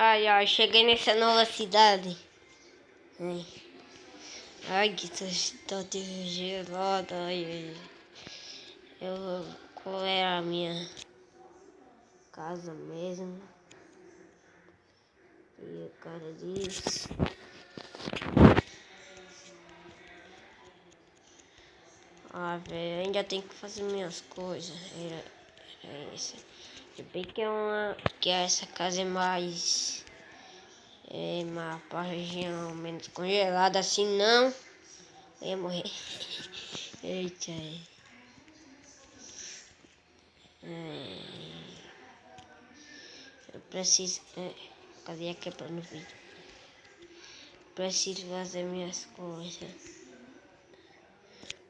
Ai, cheguei nessa nova cidade. Ai, que tá gelada. Ai. Qual era a minha casa mesmo? E o cara disse. Velho, ainda tenho que fazer minhas coisas. Era isso. Se bem que essa casa é mais pra região menos congelada, assim não. Eu ia morrer. Eita. Eu preciso. Cadê a quebra no vídeo? Preciso fazer minhas coisas.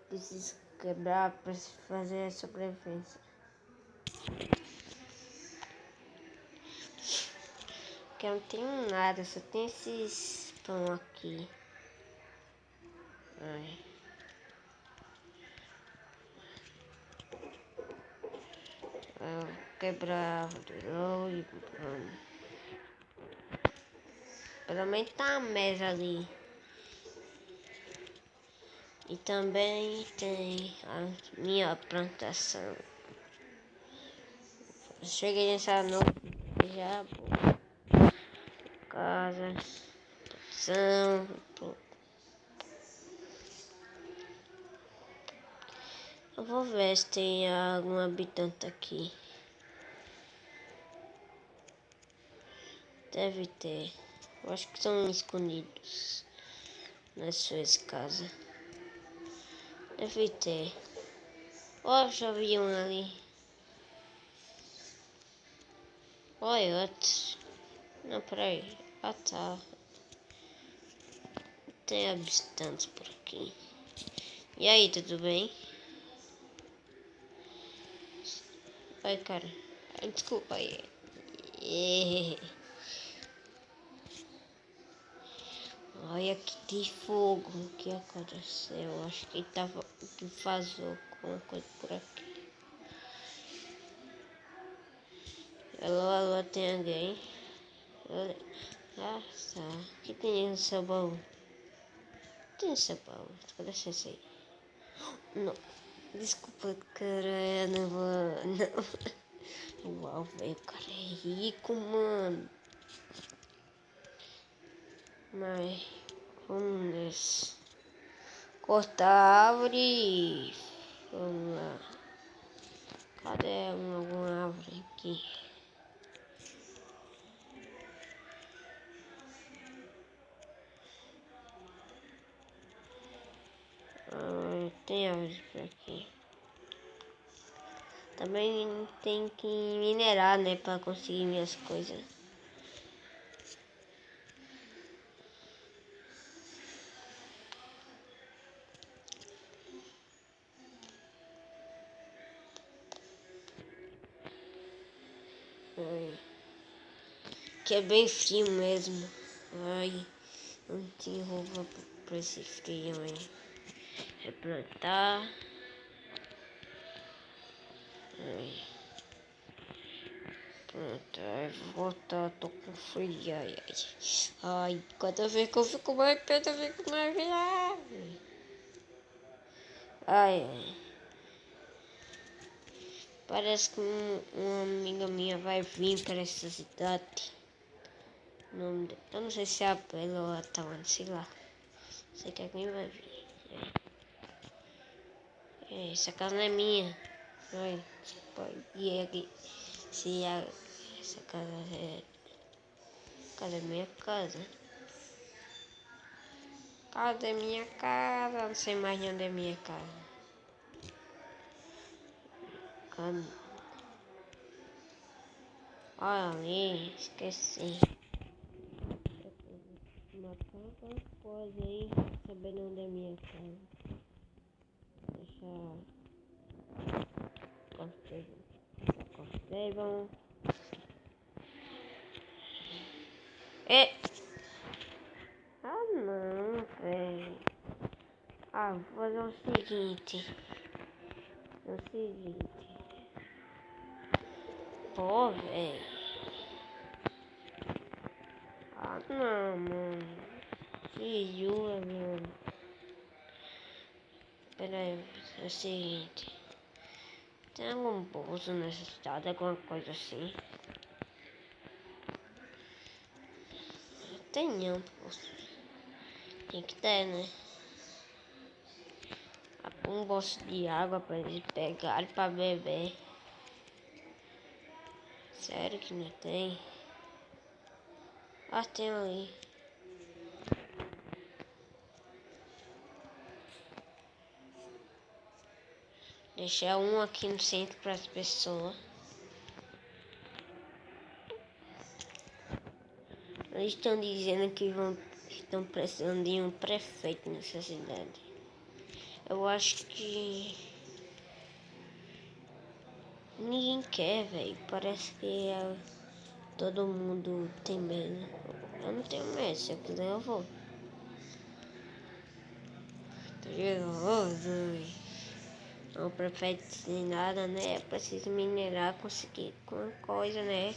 Preciso quebrar, preciso fazer a sobrevivência. Porque eu não tenho nada, só tem esses pão aqui. Eu vou quebrar e vamos. Pelo menos tá a mesa ali. E também tem a minha plantação. Eu cheguei nessa noite já, casa, plantação, eu vou ver se tem algum habitante aqui. Deve ter. Eu acho que são escondidos nas suas casas. Deve ter. Já vi um ali. Olha outros. Não, peraí. Tá. Tem habitantes por aqui. E aí, tudo bem? Ai, cara. Desculpa aí. Olha que tem fogo. O que aconteceu? Acho que vazou alguma coisa por aqui. Alô, tem alguém? Tá. O que tem no seu baú? Tem no seu baú? Cadê você aí? Não. Desculpa, cara. Não vou. Não. Uau, velho. O cara é rico, mano. Mas vamos cortar a árvore. Vamos lá. Cadê alguma árvore aqui? Tem árvore por aqui. Também tem que minerar, né? Pra conseguir minhas coisas. Que é bem frio mesmo. Ai, não tinha roupa pra esse frio aí. Replantar. Pronto, aí vou voltar, tô com frio. Ai, cada vez que eu fico mais perto, eu fico mais grave. Ai. Parece que uma amiga minha vai vir para essa cidade. Eu não sei se é a Bela ou a Tawana, sei lá. Sei que alguém vai vir. Essa casa não é minha. E aqui, essa casa é minha casa. Casa é minha casa. Não sei mais onde é minha casa. Olha ali, esqueci. Matar coisa aí, sabendo onde é minha casa. Deixa cortei, vamos. Não, velho. Vou fazer o seguinte. Pô, velho. Não, mano. Me jura, mano. Pera aí, é o seguinte. Tem algum bolso nessa cidade, alguma coisa assim? Tem não, bolso. Tem que ter, né? Um bolso de água pra eles pegarem pra beber. Sério que não tem? Ah, tem ali. Deixar um aqui no centro para as pessoas. Eles estão dizendo que estão precisando de um prefeito nessa cidade. Eu acho que ninguém quer, velho. Parece que todo mundo tem medo. Eu não tenho medo, se eu quiser eu vou. Perigoso. O prefeito sem nada, né? Eu preciso minerar, conseguir alguma coisa, né?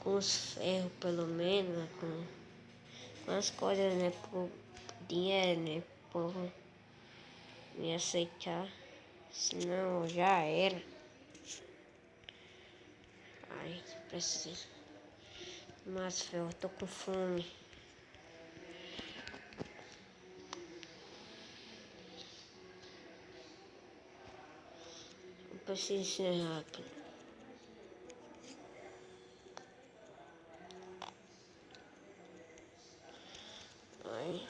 Com os ferros, pelo menos, com as coisas, né? Por dinheiro, né? Por me aceitar. Senão já era. Ai, preciso. Mas, ferro, eu tô com fome. Eu preciso ser rápido. Ai.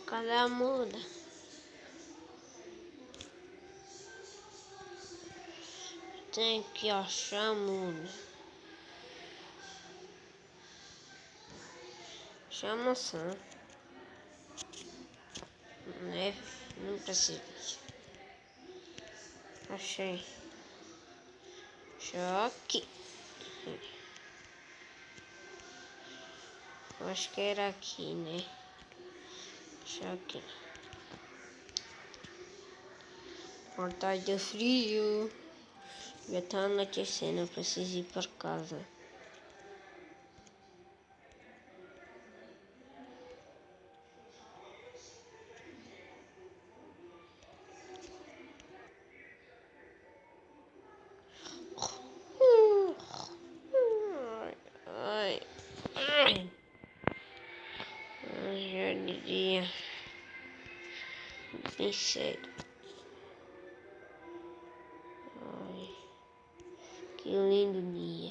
Cadê a muda? Tem que achar a muda. Chama maçã. Né? Não precisa. Achei. Choque. Eu acho que era aqui, né? Choque. Portal do frio. Já tá anoitecendo, eu preciso ir para casa. Ai, ai, ai, já é de dia, bem cedo. Ai, que lindo dia.